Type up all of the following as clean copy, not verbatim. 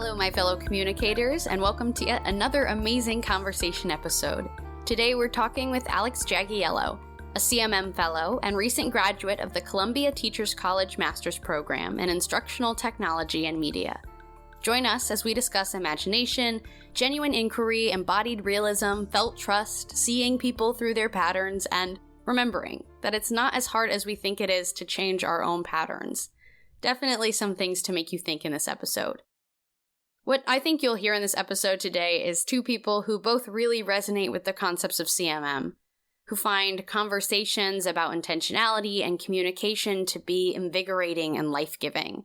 Hello, my fellow communicators, and welcome to yet another amazing conversation episode. Today we're talking with Alex Jagiello, a CMM fellow and recent graduate of the Columbia Teachers College Master's Program in Instructional Technology and Media. Join us as we discuss imagination, genuine inquiry, embodied realism, felt trust, seeing people through their patterns, and remembering that it's not as hard as we think it is to change our own patterns. Definitely some things to make you think in this episode. What I think you'll hear in this episode today is two people who both really resonate with the concepts of CMM, who find conversations about intentionality and communication to be invigorating and life-giving.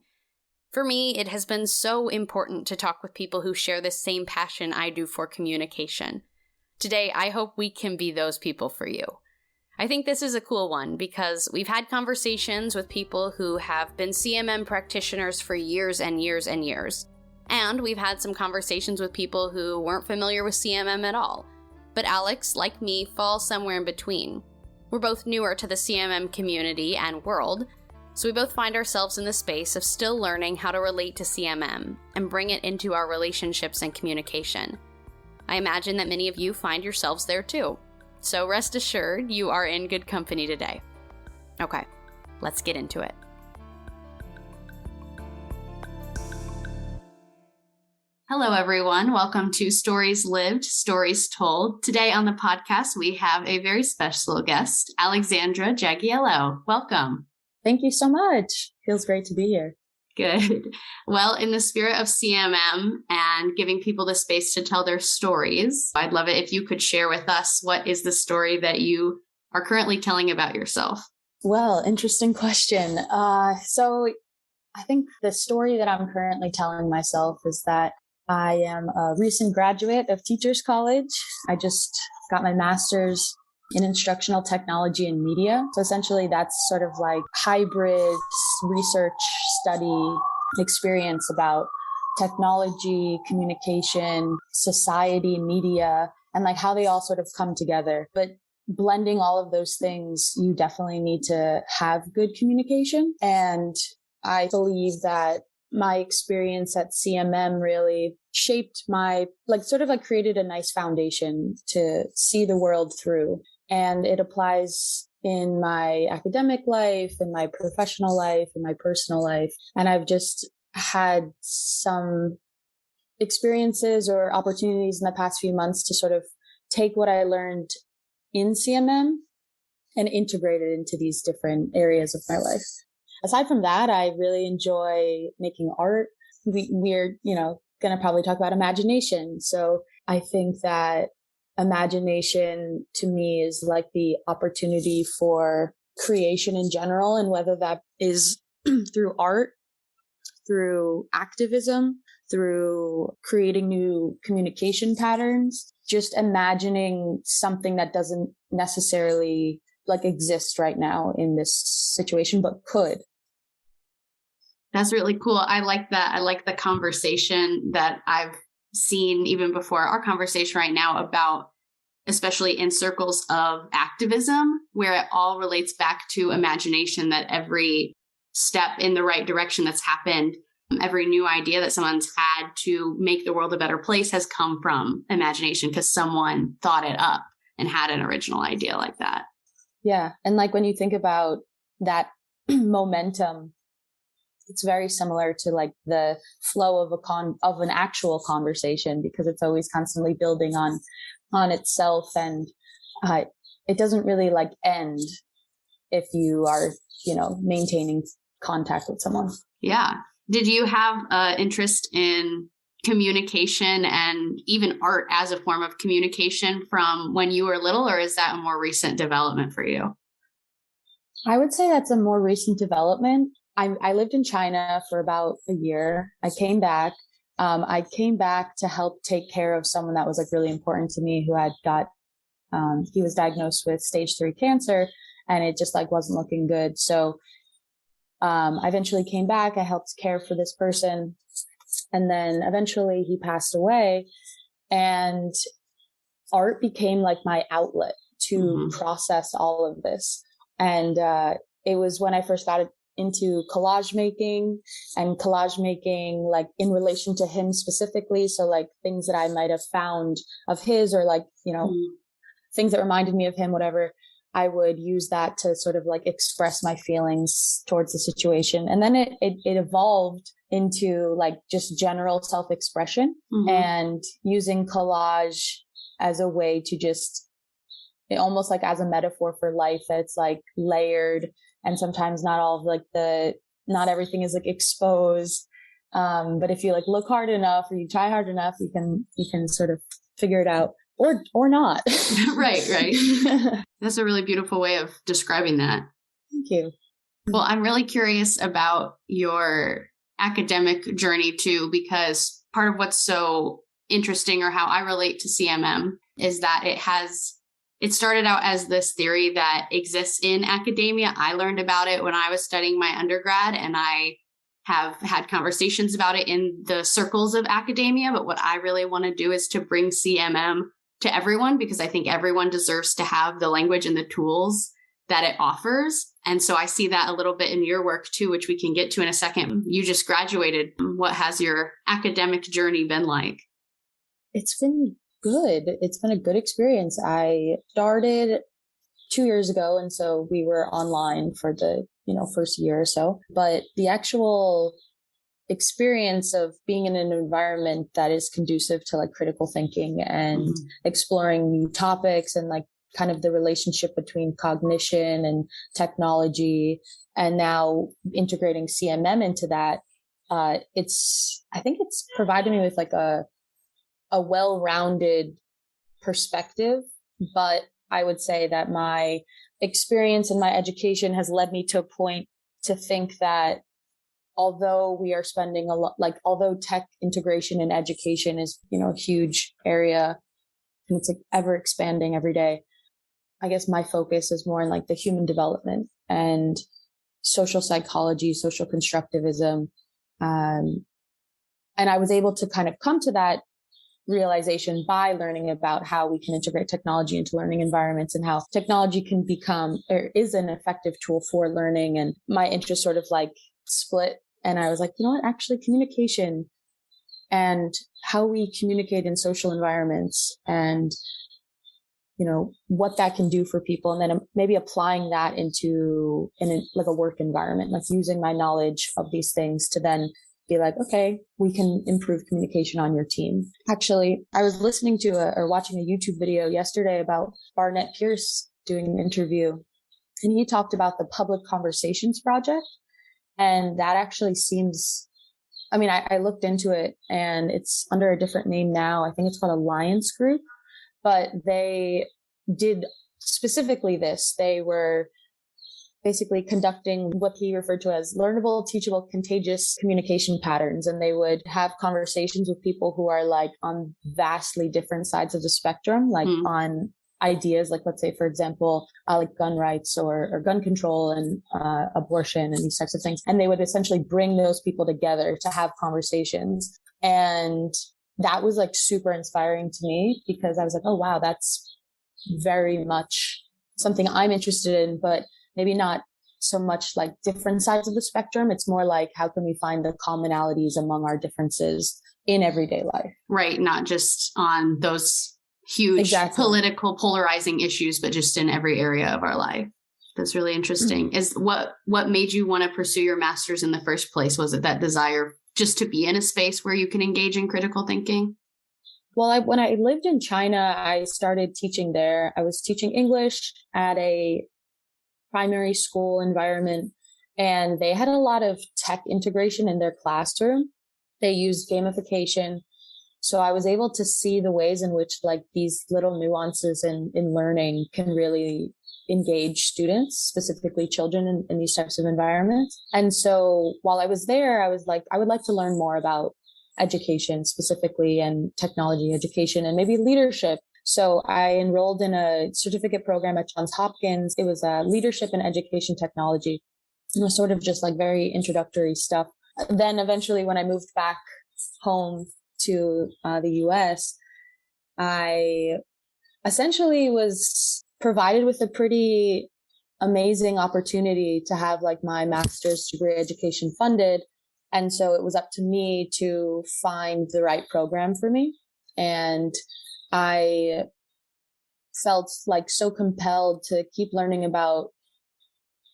For me, it has been so important to talk with people who share the same passion I do for communication. Today, I hope we can be those people for you. I think this is a cool one because we've had conversations with people who have been CMM practitioners for years and years and years. And we've had some conversations with people who weren't familiar with CMM at all. But Alex, like me, falls somewhere in between. We're both newer to the CMM community and world, so we both find ourselves in the space of still learning how to relate to CMM and bring it into our relationships and communication. I imagine that many of you find yourselves there too. So rest assured, you are in good company today. Okay, let's get into it. Hello, everyone. Welcome to Stories Lived, Stories Told. Today on the podcast, we have a very special guest, Alexandra Jagiello. Welcome. Thank you so much. Feels great to be here. Good. Well, in the spirit of CMM and giving people the space to tell their stories, I'd love it if you could share with us what is the story that you are currently telling about yourself. Well, interesting question. So I think the story that I'm currently telling myself is that I am a recent graduate of Teachers College. I just got my master's in Instructional Technology and Media. So essentially that's sort of like hybrid research study experience about technology, communication, society, media, and like how they all sort of come together. But blending all of those things, you definitely need to have good communication. And I believe that my experience at CMM really shaped created a nice foundation to see the world through. And it applies in my academic life, in my professional life, in my personal life. And I've just had some experiences or opportunities in the past few months to sort of take what I learned in CMM and integrate it into these different areas of my life. Aside from that, I really enjoy making art. We're, going to probably talk about imagination. So I think that imagination to me is like the opportunity for creation in general, and whether that is through art, through activism, through creating new communication patterns, just imagining something that doesn't necessarily exist right now in this situation, but could. That's really cool. I like that. I like the conversation that I've seen even before our conversation right now about, especially in circles of activism, where it all relates back to imagination, that every step in the right direction that's happened, every new idea that someone's had to make the world a better place has come from imagination because someone thought it up and had an original idea like that. Yeah. And when you think about that momentum, it's very similar to the flow of an actual conversation, because it's always constantly building on itself, and it doesn't really end if you are maintaining contact with someone. Yeah. Did you have interest in communication and even art as a form of communication from when you were little, or is that a more recent development for you? I would say that's a more recent development. I lived in China for about a year. I came back. I came back to help take care of someone that was really important to me, who had he was diagnosed with stage 3 cancer, and it just wasn't looking good. So I eventually came back. I helped care for this person. And then eventually he passed away, and art became my outlet to process all of this. And it was when I first got into collage making like in relation to him specifically. So like things that I might have found of his, or like, things that reminded me of him, whatever, I would use that to sort of like express my feelings towards the situation. And then it evolved into like just general self-expression and using collage as a way to just almost like as a metaphor for life, that's like layered, and sometimes not everything is like exposed. But if you like look hard enough or you try hard enough, you can sort of figure it out, or not. Right. That's a really beautiful way of describing that. Thank you. Well, I'm really curious about your academic journey too, because part of what's so interesting, or how I relate to CMM, is that it started out as this theory that exists in academia. I learned about it when I was studying my undergrad, and I have had conversations about it in the circles of academia. But what I really want to do is to bring CMM to everyone, because I think everyone deserves to have the language and the tools that it offers. And so I see that a little bit in your work too, which we can get to in a second. You just graduated. What has your academic journey been like? It's been good. It's been a good experience. I started 2 years ago, and so we were online for the, first year or so. But the actual experience of being in an environment that is conducive to like critical thinking and exploring new topics, and like kind of the relationship between cognition and technology, and now integrating CMM into that, I think it's provided me with like a well-rounded perspective. But I would say that my experience and my education has led me to a point to think that although we are spending although tech integration in education is, a huge area, and it's like ever expanding every day, I guess my focus is more in like the human development and social psychology, social constructivism. And I was able to kind of come to that realization by learning about how we can integrate technology into learning environments, and how technology can become, or is an effective tool for learning. And my interest sort of like split. And I was like, actually communication and how we communicate in social environments, and, what that can do for people. And then maybe applying that into like a work environment, like using my knowledge of these things to then be like, okay, we can improve communication on your team. Actually, I was listening to or watching a YouTube video yesterday about Barnett Pierce doing an interview, and he talked about the Public Conversations Project. And that actually seems, I looked into it, and it's under a different name now. I think it's called Alliance Group, but they did specifically this. They were basically conducting what he referred to as learnable, teachable, contagious communication patterns. And they would have conversations with people who are like on vastly different sides of the spectrum, like on ideas, like let's say, for example, like gun rights or gun control and abortion and these types of things. And they would essentially bring those people together to have conversations. And that was like super inspiring to me, because I was like, oh, wow, that's very much something I'm interested in, but maybe not so much like different sides of the spectrum. It's more like, how can we find the commonalities among our differences in everyday life? Right. Not just on those huge political polarizing issues, but just in every area of our life. That's really interesting. Is what made you want to pursue your master's in the first place? Was it that desire just to be in a space where you can engage in critical thinking? Well, when I lived in China, I started teaching there. I was teaching English at a primary school environment, and they had a lot of tech integration in their classroom. They used gamification. So I was able to see the ways in which like these little nuances in learning can really engage students, specifically children in these types of environments. And so while I was there, I was like, I would like to learn more about education specifically, and technology education, and maybe leadership. So I enrolled in a certificate program at Johns Hopkins. It was leadership and education technology. It was sort of just like very introductory stuff. Then eventually when I moved back home to the US, I essentially was provided with a pretty amazing opportunity to have like my master's degree education funded. And so it was up to me to find the right program for me. And I felt like so compelled to keep learning about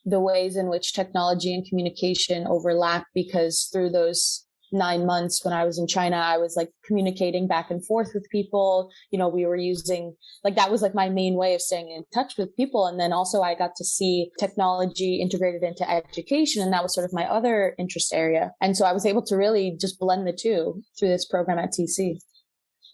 the ways in which technology and communication overlap, because through those 9 months when I was in China, I was like communicating back and forth with people. We were using, like, that was like my main way of staying in touch with people. And then also I got to see technology integrated into education. And that was sort of my other interest area. And so I was able to really just blend the two through this program at TC.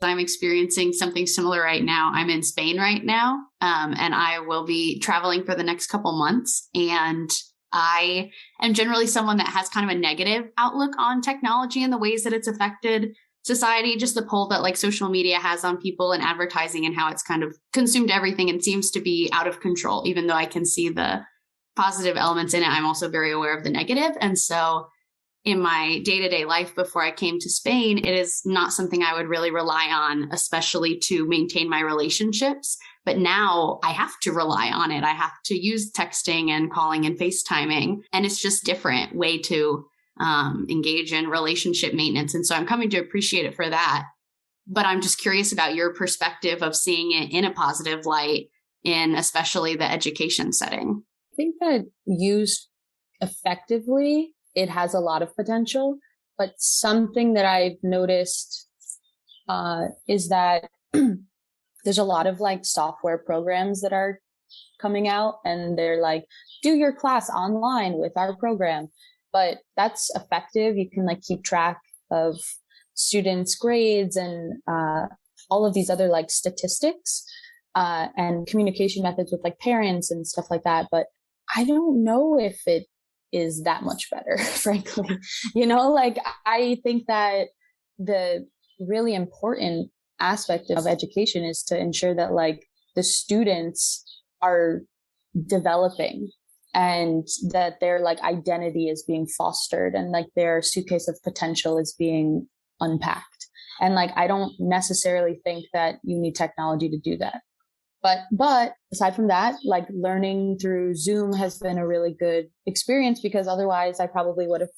I'm experiencing something similar right now. I'm in Spain right now, and I will be traveling for the next couple months. And I am generally someone that has kind of a negative outlook on technology and the ways that it's affected society, just the pull that like social media has on people and advertising and how it's kind of consumed everything and seems to be out of control. Even though I can see the positive elements in it, I'm also very aware of the negative. And so in my day-to-day life before I came to Spain, it is not something I would really rely on, especially to maintain my relationships. But now I have to rely on it. I have to use texting and calling and FaceTiming. And it's just different way to engage in relationship maintenance. And so I'm coming to appreciate it for that. But I'm just curious about your perspective of seeing it in a positive light in especially the education setting. I think that used effectively, it has a lot of potential, but something that I've noticed is that there's a lot of like software programs that are coming out and they're like, do your class online with our program. But that's effective. You can like keep track of students' grades and all of these other like statistics and communication methods with like parents and stuff like that. But I don't know if it is that much better, frankly. I think that the really important aspect of education is to ensure that like the students are developing and that their like identity is being fostered and like their suitcase of potential is being unpacked. And like, I don't necessarily think that you need technology to do that. But aside from that, like learning through Zoom has been a really good experience, because otherwise I probably would have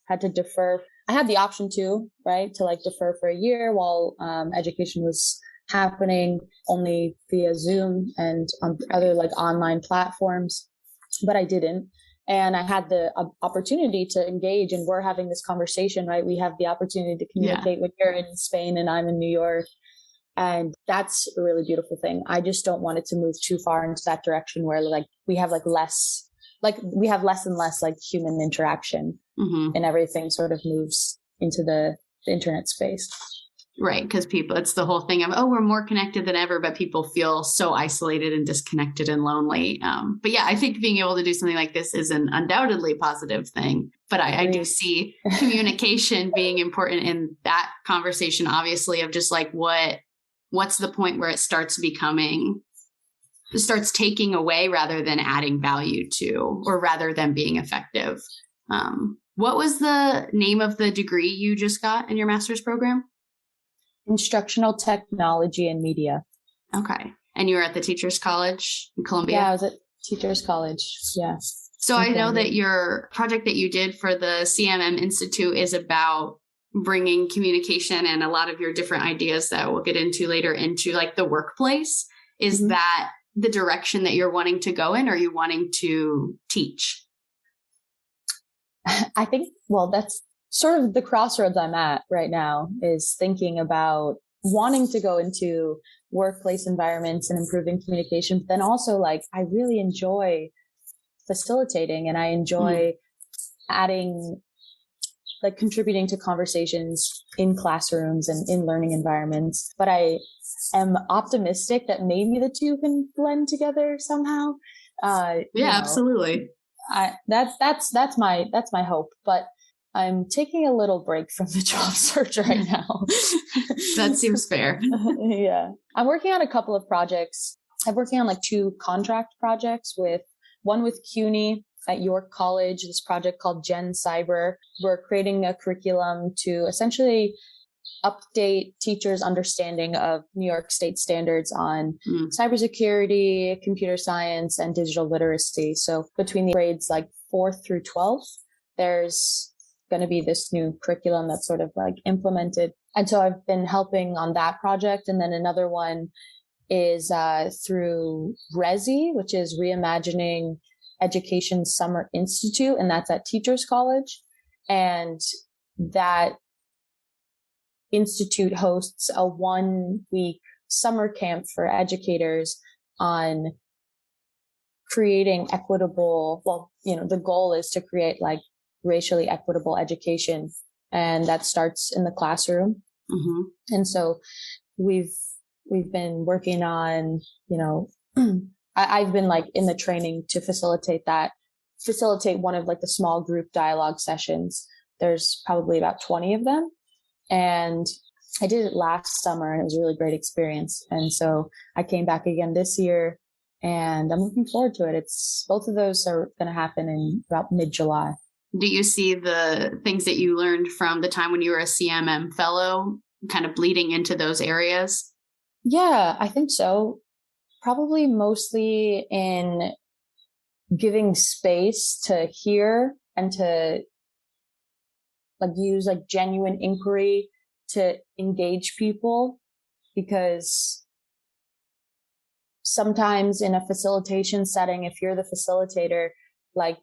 had to defer. I had the option to, right, to like defer for a year while education was happening only via Zoom and on other like online platforms, but I didn't. And I had the opportunity to engage, and we're having this conversation, right? We have the opportunity to communicate when you're in Spain and I'm in New York. And that's a really beautiful thing. I just don't want it to move too far into that direction where like we have less and less like human interaction and everything sort of moves into the internet space. Right. Because it's the whole thing of, we're more connected than ever, but people feel so isolated and disconnected and lonely. But yeah, I think being able to do something like this is an undoubtedly positive thing. But I do see communication being important in that conversation, obviously, of just like what's the point where it starts taking away rather than adding value to, or rather than being effective. What was the name of the degree you just got in your master's program? Instructional Technology and Media. Okay. And you were at the Teachers College in Columbia? Yeah, I was at Teachers College. Yeah. So I know that your project that you did for the CMM Institute is about bringing communication and a lot of your different ideas that we'll get into later into like the workplace. Is that the direction that you're wanting to go in, or are you wanting to teach? I think, that's sort of the crossroads I'm at right now, is thinking about wanting to go into workplace environments and improving communication. But then also like, I really enjoy facilitating and I enjoy adding, like contributing to conversations in classrooms and in learning environments. But I am optimistic that maybe the two can blend together somehow. Absolutely. That's my hope. But I'm taking a little break from the job search right now. That seems fair. Yeah. I'm working on a couple of projects. I'm working on like 2 contract projects, one with CUNY at York College, this project called Gen Cyber. We're creating a curriculum to essentially update teachers' understanding of New York State standards on cybersecurity, computer science, and digital literacy. So between the grades like 4th through 12th, there's going to be this new curriculum that's sort of like implemented. And so I've been helping on that project. And then another one is through RESI, which is Reimagining Education Summer Institute, and that's at Teachers College. And that institute hosts a 1-week summer camp for educators on creating equitable, the goal is to create like racially equitable education. And that starts in the classroom. Mm-hmm. And so we've been working on, I've been like in the training to facilitate one of like the small group dialogue sessions. There's probably about 20 of them. And I did it last summer and it was a really great experience. And so I came back again this year and I'm looking forward to it. Both of those are going to happen in about mid-July. Do you see the things that you learned from the time when you were a CMM fellow kind of bleeding into those areas? Yeah, I think so. Probably mostly in giving space to hear and to like use like genuine inquiry to engage people, because sometimes in a facilitation setting, if you're the facilitator, like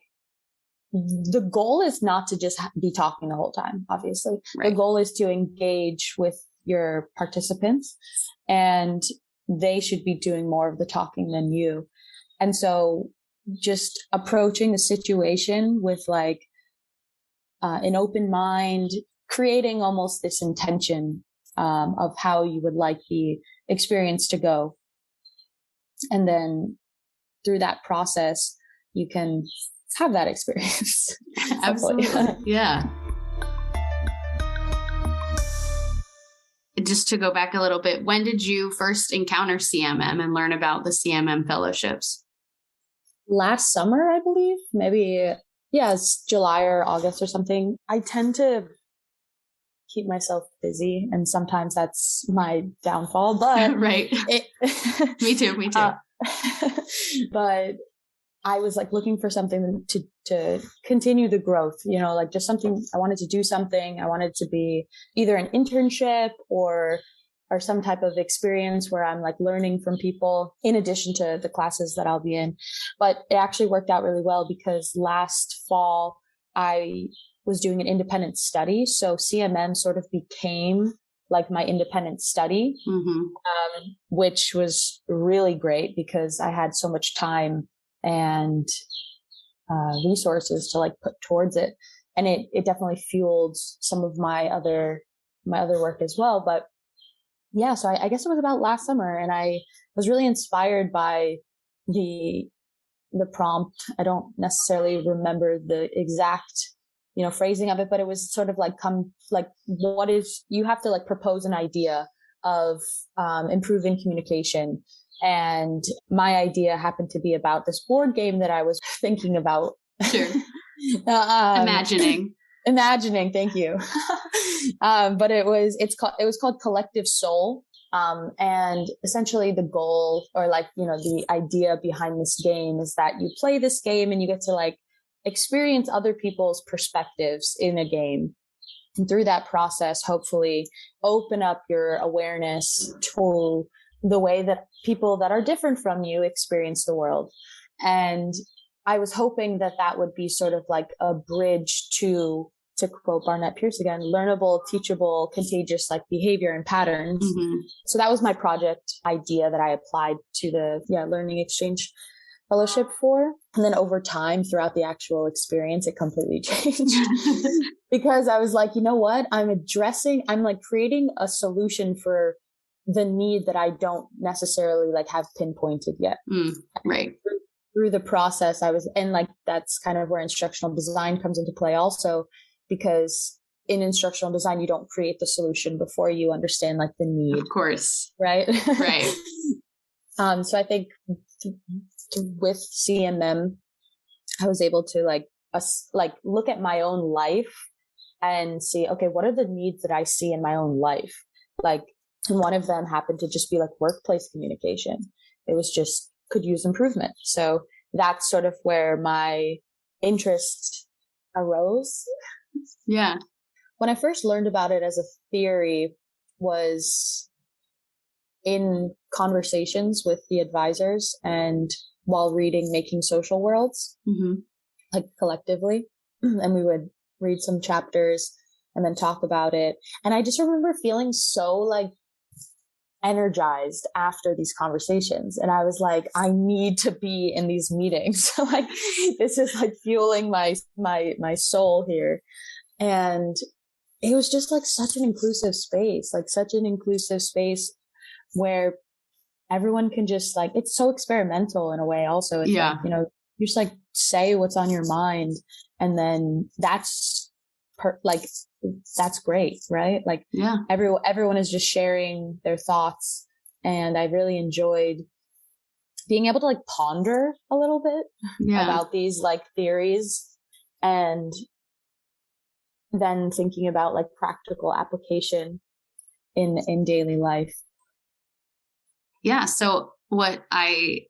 the goal is not to just be talking the whole time, obviously. Right. The goal is to engage with your participants, and they should be doing more of the talking than you. And so just approaching the situation with like an open mind, creating almost this intention of how you would like the experience to go. And then through that process, you can have that experience. Absolutely. Yeah. Just to go back a little bit, when did you first encounter CMM and learn about the CMM fellowships? Last summer, I believe. Maybe, it's July or August or something. I tend to keep myself busy, and sometimes that's my downfall, but right. Me too. But I was like looking for something to continue the growth, like just something. I wanted to do something. I wanted to be either an internship or some type of experience where I'm like learning from people in addition to the classes that I'll be in. But it actually worked out really well because last fall I was doing an independent study. So CMM sort of became like my independent study, which was really great because I had so much time and resources to like put towards it. And it definitely fueled some of my other work as well. But yeah, so I guess it was about last summer, and I was really inspired by the prompt. I don't necessarily remember the exact, phrasing of it, but it was sort of like you have to like propose an idea of improving communication. And my idea happened to be about this board game that I was thinking about. Sure. Imagining, thank you. But it was called Collective Soul. And essentially the goal, or like, the idea behind this game is that you play this game and you get to like experience other people's perspectives in a game. And through that process, hopefully open up your awareness to the way that people that are different from you experience the world. And I was hoping that would be sort of like a bridge to quote Barnett Pierce again, learnable, teachable, contagious like behavior and patterns. Mm-hmm. So that was my project idea that I applied to the Learning Exchange Fellowship for. And then over time, throughout the actual experience, it completely changed because I was like, you know what? I'm like creating a solution for the need that I don't necessarily like have pinpointed yet. Right. Through the process, and like, that's kind of where instructional design comes into play also, because in instructional design, you don't create the solution before you understand like the need. Of course. Right. Right. So I think with CMM, I was able to like look at my own life and see, okay, what are the needs that I see in my own life? Like, one of them happened to just be like workplace communication. It was just could use improvement. So that's sort of where my interest arose. Yeah. When I first learned about it as a theory was in conversations with the advisors and while reading Making Social Worlds, like collectively, and we would read some chapters and then talk about it. And I just remember feeling so like energized after these conversations. And I was like, I need to be in these meetings. Like, this is like fueling my soul here. And it was just like such an inclusive space, where everyone can just like, it's so experimental in a way. Also, it's like, you just like say what's on your mind. And then that's that's great, right? Like, everyone is just sharing their thoughts. And I really enjoyed being able to like ponder a little bit about these like theories, and then thinking about like practical application in daily life. Yeah. So what I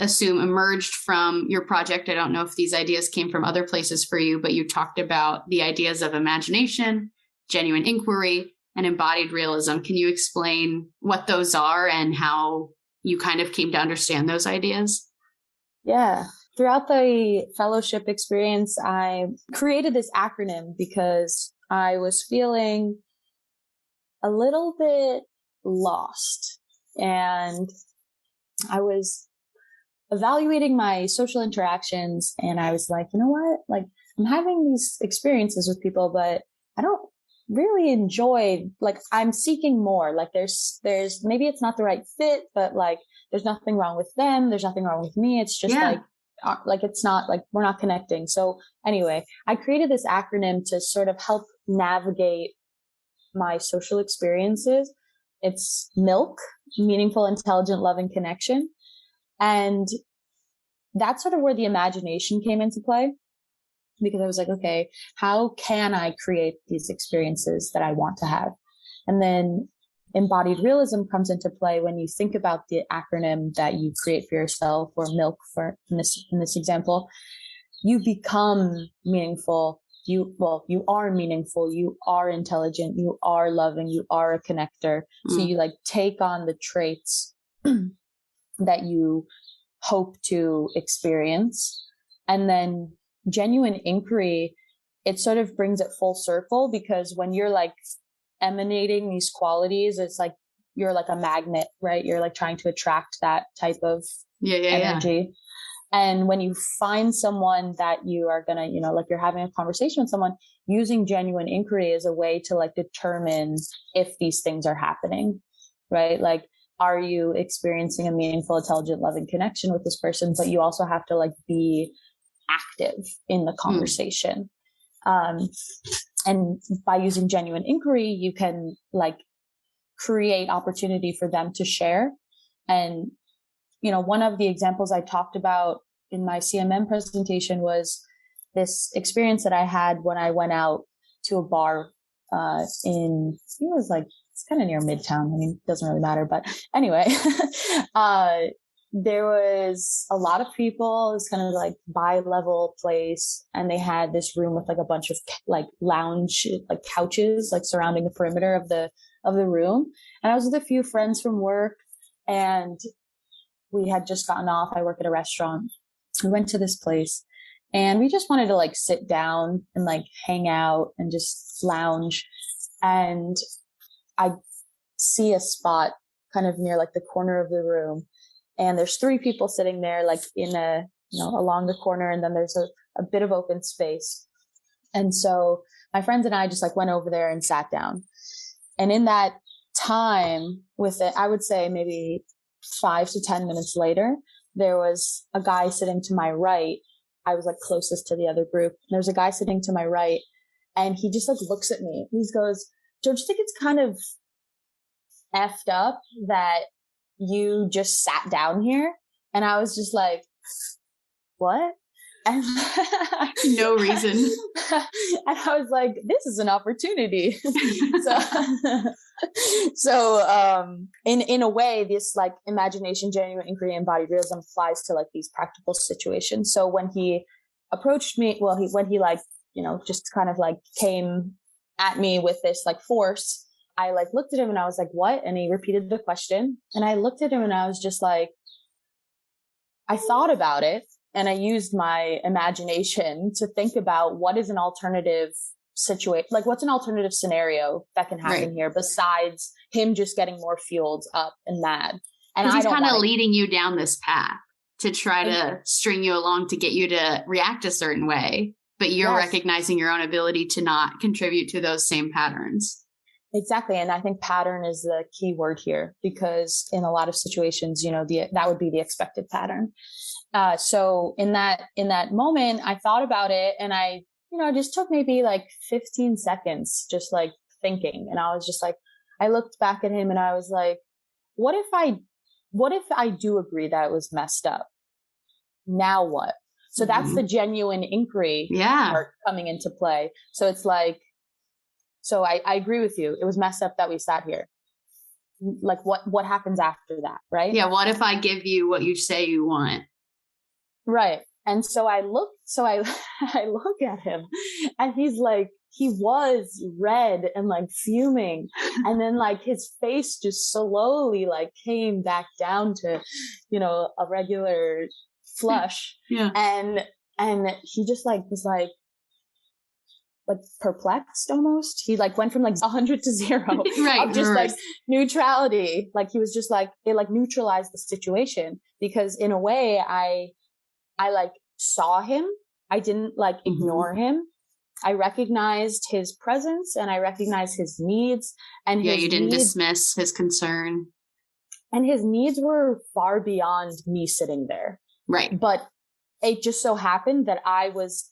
assume emerged from your project, I don't know if these ideas came from other places for you, but you talked about the ideas of imagination, genuine inquiry, and embodied realism. Can you explain what those are and how you kind of came to understand those ideas? Yeah. Throughout the fellowship experience, I created this acronym because I was feeling a little bit lost, and I was evaluating my social interactions, and I was like, you know what? Like, I'm having these experiences with people, but I don't really enjoy, like, I'm seeking more. Like, there's maybe it's not the right fit, but like, there's nothing wrong with them. There's nothing wrong with me. It's just like, it's not like we're not connecting. So anyway, I created this acronym to sort of help navigate my social experiences. It's MILK, meaningful, intelligent, loving connection. And that's sort of where the imagination came into play, because I was like, okay, how can I create these experiences that I want to have? And then embodied realism comes into play when you think about the acronym that you create for yourself, or MILK in this example. You become meaningful. You are meaningful. You are intelligent. You are loving. You are a connector. So you like take on the traits that you hope to experience. And then genuine inquiry, it sort of brings it full circle, because when you're like emanating these qualities, it's like you're like a magnet, right? You're like trying to attract that type of energy. And when you find someone that you are gonna, like you're having a conversation with someone, using genuine inquiry is a way to like determine if these things are happening, right? Like, are you experiencing a meaningful, intelligent, loving connection with this person? But you also have to like be active in the conversation. And by using genuine inquiry, you can like create opportunity for them to share. And, one of the examples I talked about in my CMM presentation was this experience that I had when I went out to a bar it's kind of near Midtown. I mean, it doesn't really matter, but anyway, there was a lot of people. It was kind of like bi-level place, and they had this room with like a bunch of like lounge, like couches, like surrounding the perimeter of the room. And I was with a few friends from work, and we had just gotten off. I work at a restaurant. We went to this place, and we just wanted to like sit down and like hang out and just lounge. And I see a spot kind of near like the corner of the room, and there's 3 people sitting there like in along the corner, and then there's a bit of open space. And so my friends and I just like went over there and sat down. And in that time with it, I would say maybe 5 to 10 minutes later, there was a guy sitting to my right. I was like closest to the other group. There's a guy sitting to my right, and he just like looks at me. He goes, "Don't you think it's kind of effed up that you just sat down here?" And I was just like, what? And no reason. And I was like, this is an opportunity. In a way, this like imagination, genuine inquiry, embodied realism applies to like these practical situations. So when he approached me, when he like, just kind of like came at me with this like force, I like looked at him and I was like, what? And he repeated the question. And I looked at him and I was just like, I thought about it. And I used my imagination to think about what is an alternative situation, like what's an alternative scenario that can happen here besides him just getting more fueled up and mad. And he's kind of leading you down this path to try to string you along to get you to react a certain way, but you're recognizing your own ability to not contribute to those same patterns. Exactly. And I think pattern is the key word here, because in a lot of situations, that would be the expected pattern. So in that moment, I thought about it and I just took maybe like 15 seconds, just like thinking. And I was just like, I looked back at him and I was like, what if I do agree that it was messed up? Now what? So that's the genuine inquiry part coming into play. So it's like, so I agree with you. It was messed up that we sat here. Like what happens after that? Right. Yeah. What if I give you what you say you want? Right. And so I look at him and he's like, he was red and like fuming. And then like his face just slowly like came back down to, a regular flush. Yeah. And he just like was like perplexed almost. He like went from like 100 to 0 of just like neutrality. Like he was just like, it like neutralized the situation, because in a way I like saw him. I didn't like ignore him. I recognized his presence and I recognized his needs, and you didn't dismiss his concern. And his needs were far beyond me sitting there. Right. But it just so happened that I was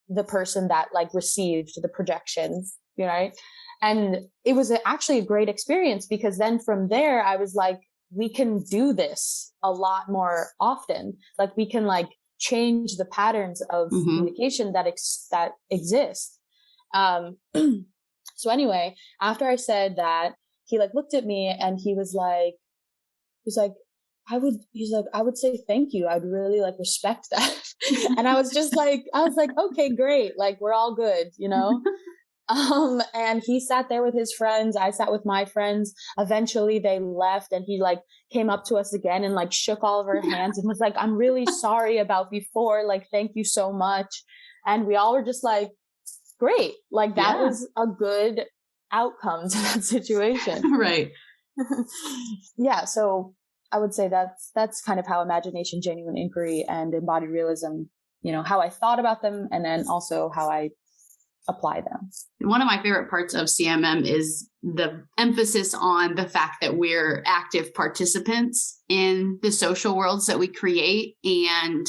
the person that like received the projections, right? And it was actually a great experience, because then from there I was like, we can do this a lot more often. Like we can like change the patterns of communication that exist. So anyway, after I said that, he like looked at me and he was like, I would say thank you. I'd really like respect that. And I was like, okay, great. Like we're all good, And he sat there with his friends. I sat with my friends. Eventually they left and he like came up to us again and like shook all of our hands and was like, I'm really sorry about before. Like, thank you so much. And we all were just like, great. Like that was a good outcome to that situation. Right. Yeah. So I would say that's kind of how imagination, genuine inquiry, and embodied realism, how I thought about them, and then also how I apply them. One of my favorite parts of CMM is the emphasis on the fact that we're active participants in the social worlds that we create. And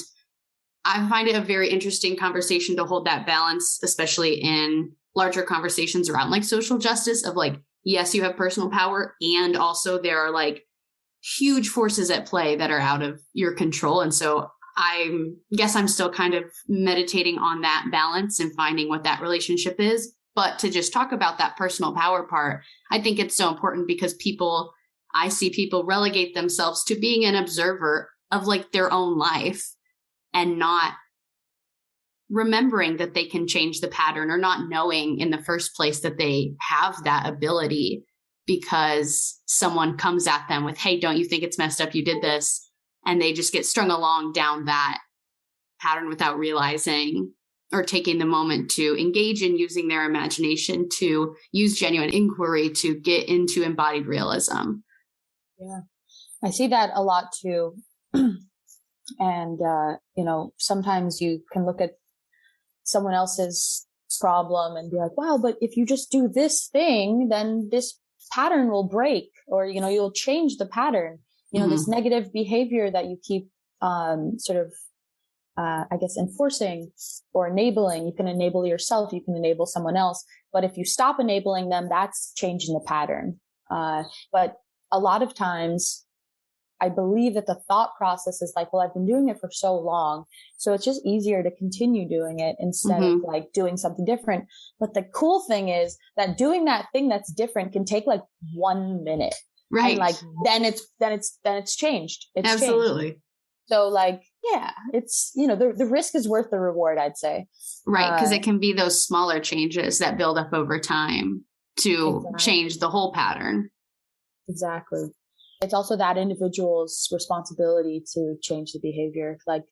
I find it a very interesting conversation to hold that balance, especially in larger conversations around like social justice of like, yes, you have personal power, and also there are like huge forces at play that are out of your control. And so I guess I'm still kind of meditating on that balance and finding what that relationship is. But to just talk about that personal power part, I think it's so important, because I see people relegate themselves to being an observer of like their own life and not remembering that they can change the pattern, or not knowing in the first place that they have that ability, because someone comes at them with, hey, don't you think it's messed up? You did this. And they just get strung along down that pattern without realizing or taking the moment to engage in using their imagination, to use genuine inquiry, to get into embodied realism. Yeah, I see that a lot too. And, sometimes you can look at someone else's problem and be like, wow, but if you just do this thing, then this pattern will break, or, you'll change the pattern. This negative behavior that you keep enforcing or enabling. You can enable yourself, you can enable someone else. But if you stop enabling them, that's changing the pattern. But a lot of times I believe that the thought process is like, well, I've been doing it for so long, so it's just easier to continue doing it instead of like doing something different. But the cool thing is that doing that thing that's different can take like 1 minute. Right. And like, then it's changed. It's absolutely changed. So like, yeah, it's, you know, the risk is worth the reward, I'd say. Right. Because it can be those smaller changes that build up over time to change the whole pattern. Exactly. It's also that individual's responsibility to change the behavior. Like,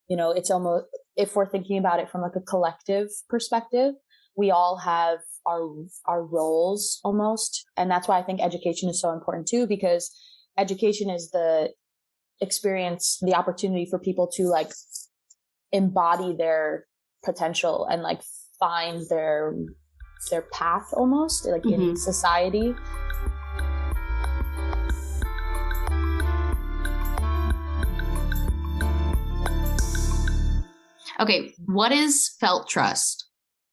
you know, it's almost, if we're thinking about it from like a collective perspective, we all have our roles almost. And that's why I think education is so important too, because education is the experience, the opportunity for people to like embody their potential and like find their path almost like in society. Okay, what is felt trust?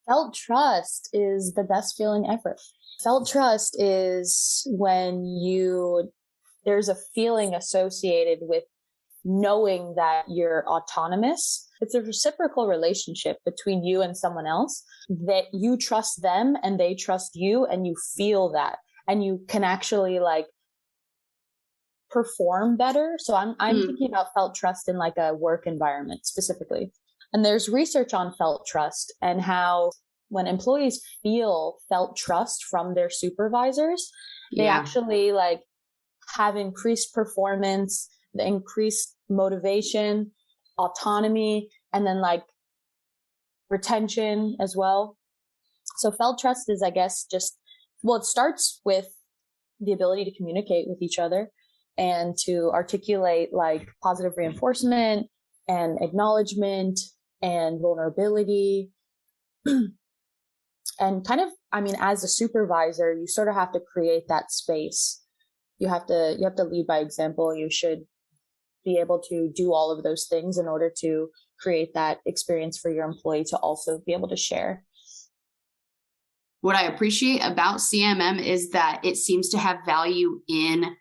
Felt trust is the best feeling ever. Felt trust is when there's a feeling associated with knowing that you're autonomous. It's a reciprocal relationship between you and someone else, that you trust them and they trust you, and you feel that, and you can actually like perform better. So I'm thinking about felt trust in like a work environment specifically. And there's research on felt trust and how when employees feel felt trust from their supervisors, they actually like have increased performance, the increased motivation, autonomy, and then like retention as well. So felt trust is, I guess, just, well, it starts with the ability to communicate with each other and to articulate like positive reinforcement and acknowledgement and vulnerability. And kind of, I mean, as a supervisor, you sort of have to create that space. You have to lead by example. You should be able to do all of those things in order to create that experience for your employee to also be able to share. What I appreciate about CMM is that it seems to have value in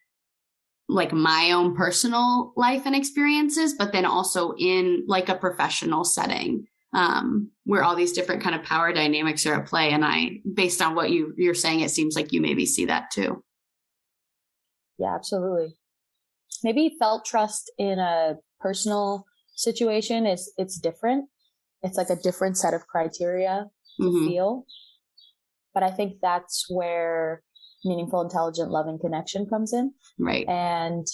like my own personal life and experiences, but then also in like a professional setting, where all these different kind of power dynamics are at play. And based on what you're saying, it seems like you maybe see that too. Yeah, absolutely. Maybe felt trust in a personal situation it's different. It's like a different set of criteria to feel. But I think that's where meaningful, intelligent, loving connection comes in. Right. And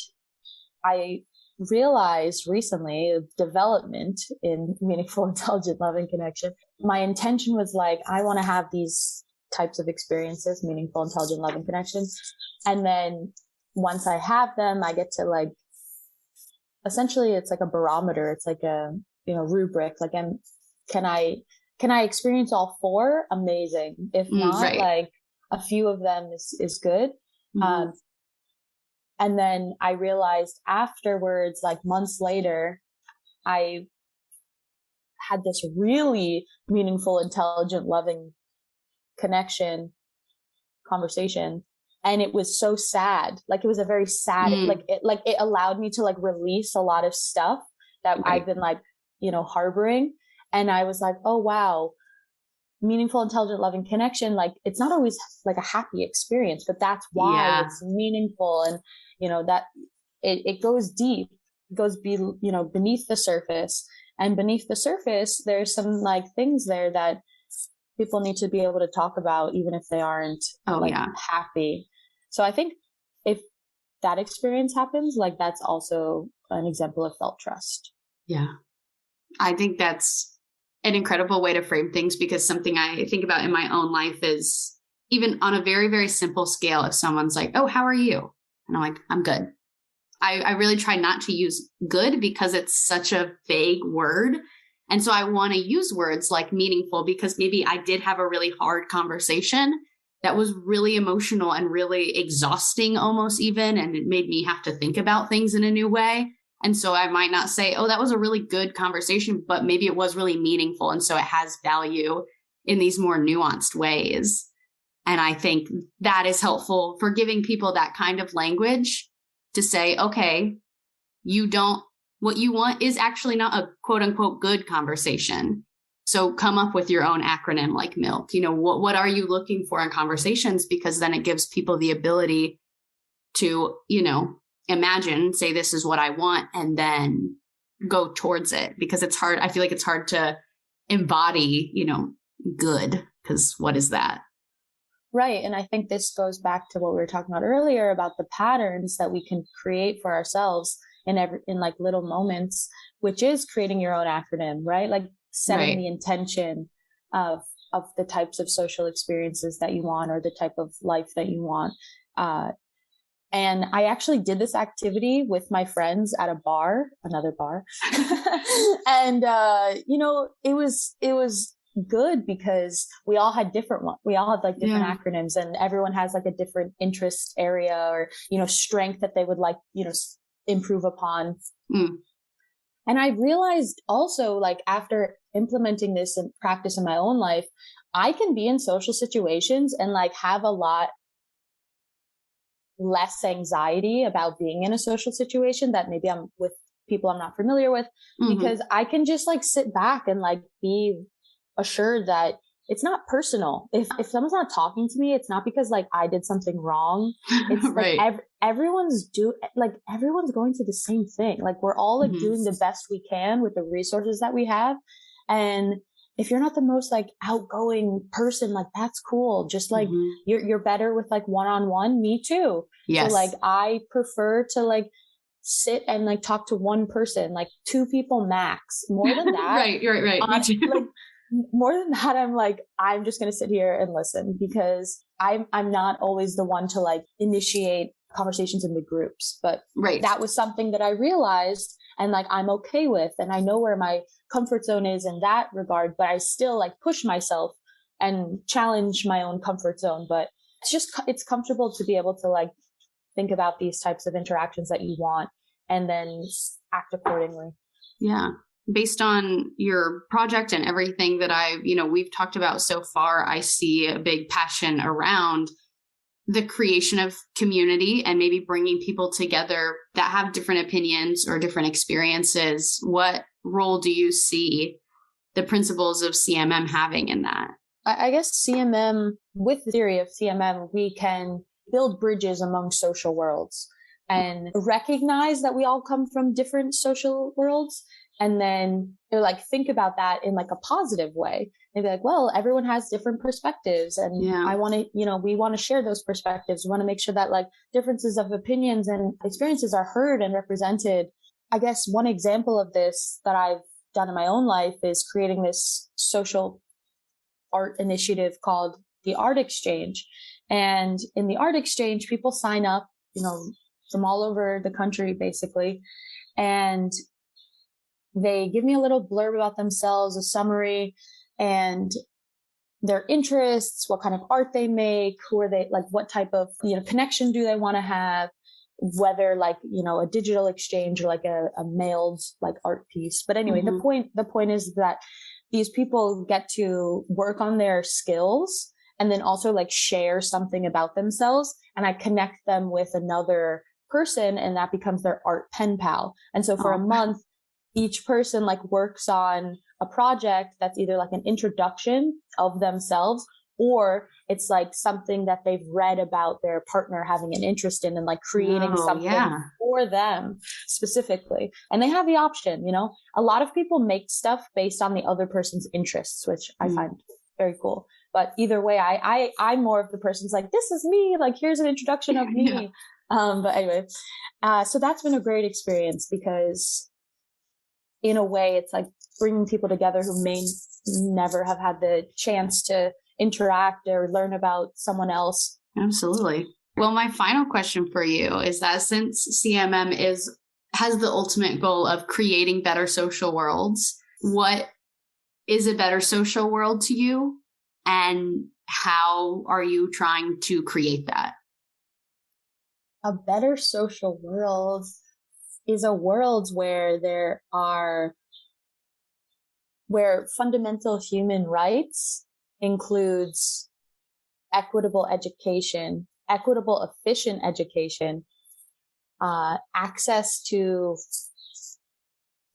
I realized recently development in meaningful, intelligent, loving connection. My intention was like, I want to have these types of experiences, meaningful, intelligent, loving connection. And then once I have them, I get to like, essentially it's like a barometer. It's like a, rubric. Like, can I experience all four? Amazing. If not, like a few of them is good. And then I realized afterwards, like months later, I had this really meaningful, intelligent, loving conversation. And it was so sad. Like it was a very sad, it allowed me to like release a lot of stuff that I've been like, harboring. And I was like, oh, wow, meaningful, intelligent, loving connection. Like it's not always like a happy experience, but that's why it's meaningful. And, that it goes deep, it goes beneath the surface, and beneath the surface, there's some like things there that people need to be able to talk about, even if they aren't happy. So I think if that experience happens, like that's also an example of felt trust. Yeah. I think that's an incredible way to frame things, because something I think about in my own life is even on a very, very simple scale. If someone's like, oh, how are you? And I'm like, I'm good. I really try not to use good because it's such a vague word. And so I want to use words like meaningful, because maybe I did have a really hard conversation that was really emotional and really exhausting almost even. And it made me have to think about things in a new way. And so I might not say, oh, that was a really good conversation, but maybe it was really meaningful. And so it has value in these more nuanced ways. And I think that is helpful for giving people that kind of language to say, okay, what you want is actually not a quote unquote good conversation. So come up with your own acronym like MILK. What are you looking for in conversations? Because then it gives people the ability to, imagine, say, this is what I want, and then go towards it, because it's hard. I feel like it's hard to embody, good, because what is that? Right. And I think this goes back to what we were talking about earlier about the patterns that we can create for ourselves in like little moments, which is creating your own acronym, right? Like setting the intention of the types of social experiences that you want, or the type of life that you want. And I actually did this activity with my friends at another bar. And, it was good because we all had different like different acronyms, and everyone has like a different interest area or, strength that they would like, improve upon. And I realized also, like, after implementing this in practice in my own life, I can be in social situations and like have a lot less anxiety about being in a social situation that maybe I'm with people I'm not familiar with, because I can just like sit back and like be assured that it's not personal. If someone's not talking to me, it's not because like I did something wrong. It's right. Like everyone's going through the same thing. Like we're all like doing the best we can with the resources that we have. And if you're not the most like outgoing person, like that's cool. Just like you're better with like one-on-one. Me too. Yes. So like I prefer to like sit and like talk to one person, like 2 people max. More than that. Right. Me too. Like, more than that, I'm just going to sit here and listen, because I'm not always the one to like initiate conversations in the groups, but that was something that I realized and like I'm okay with, and I know where my comfort zone is in that regard, but I still like push myself and challenge my own comfort zone. But it's comfortable to be able to like think about these types of interactions that you want and then act accordingly. Yeah. Based on your project and everything that we've talked about so far, I see a big passion around the creation of community and maybe bringing people together that have different opinions or different experiences. What role do you see the principles of CMM having in that? I guess CMM, with the theory of CMM, we can build bridges among social worlds and recognize that we all come from different social worlds. And then like think about that in like a positive way. And be like, well, everyone has different perspectives, and I want to, we want to share those perspectives. We want to make sure that like differences of opinions and experiences are heard and represented. I guess one example of this that I've done in my own life is creating this social art initiative called the Art Exchange. And in the Art Exchange, people sign up, from all over the country, basically. And they give me a little blurb about themselves, a summary, and their interests, what kind of art they make, who are they, like what type of, connection do they want to have, whether like, a digital exchange or like a mailed like art piece. But anyway, the point is that these people get to work on their skills and then also like share something about themselves. And I connect them with another person, and that becomes their art pen pal. And so for a month, each person like works on a project that's either like an introduction of themselves, or it's like something that they've read about their partner having an interest in, and like creating something for them specifically. And they have the option, a lot of people make stuff based on the other person's interests, which I find very cool. But either way, I'm more of the person's like, this is me, like, here's an introduction of me. But anyway, so that's been a great experience, because in a way, it's like bringing people together who may never have had the chance to interact or learn about someone else. Absolutely. Well, my final question for you is that since CMM has the ultimate goal of creating better social worlds, what is a better social world to you, and how are you trying to create that? A better social world is a world where where fundamental human rights includes equitable education, equitable, efficient education, access to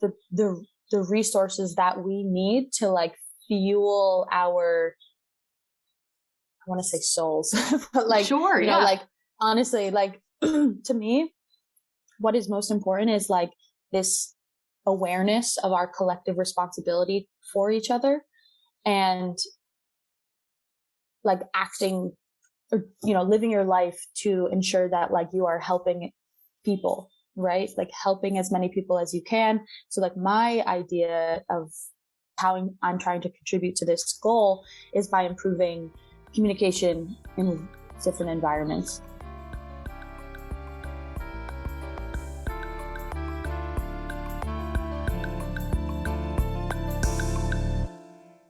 the resources that we need to like fuel our, I want to say souls, but like, sure, you know, like honestly, like to me, what is most important is like this awareness of our collective responsibility for each other, and like acting or, you know, living your life to ensure that like you are helping people, right? Like helping as many people as you can. So like my idea of how I'm trying to contribute to this goal is by improving communication in different environments.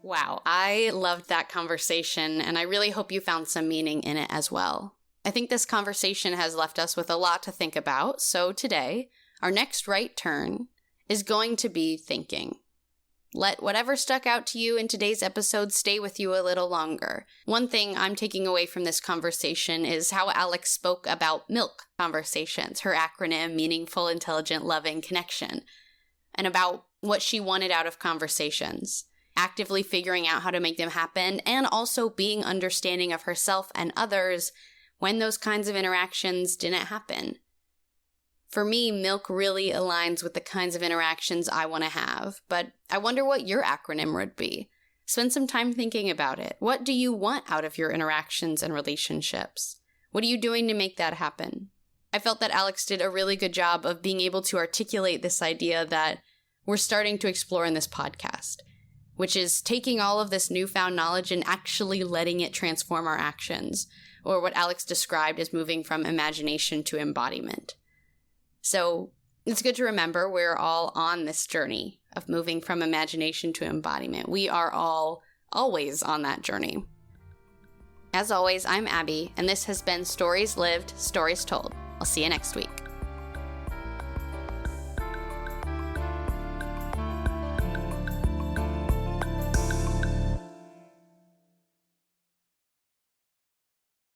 Wow, I loved that conversation, and I really hope you found some meaning in it as well. I think this conversation has left us with a lot to think about, so today, our next right turn is going to be thinking. Let whatever stuck out to you in today's episode stay with you a little longer. One thing I'm taking away from this conversation is how Alex spoke about MILK conversations, her acronym, Meaningful, Intelligent, Loving Connection, and about what she wanted out of conversations. Actively figuring out how to make them happen, and also being understanding of herself and others when those kinds of interactions didn't happen. For me, milk really aligns with the kinds of interactions I want to have, but I wonder what your acronym would be. Spend some time thinking about it. What do you want out of your interactions and relationships? What are you doing to make that happen? I felt that Alex did a really good job of being able to articulate this idea that we're starting to explore in this podcast, which is taking all of this newfound knowledge and actually letting it transform our actions, or what Alex described as moving from imagination to embodiment. So it's good to remember we're all on this journey of moving from imagination to embodiment. We are all always on that journey. As always, I'm Abbie, and this has been Stories Lived, Stories Told. I'll see you next week.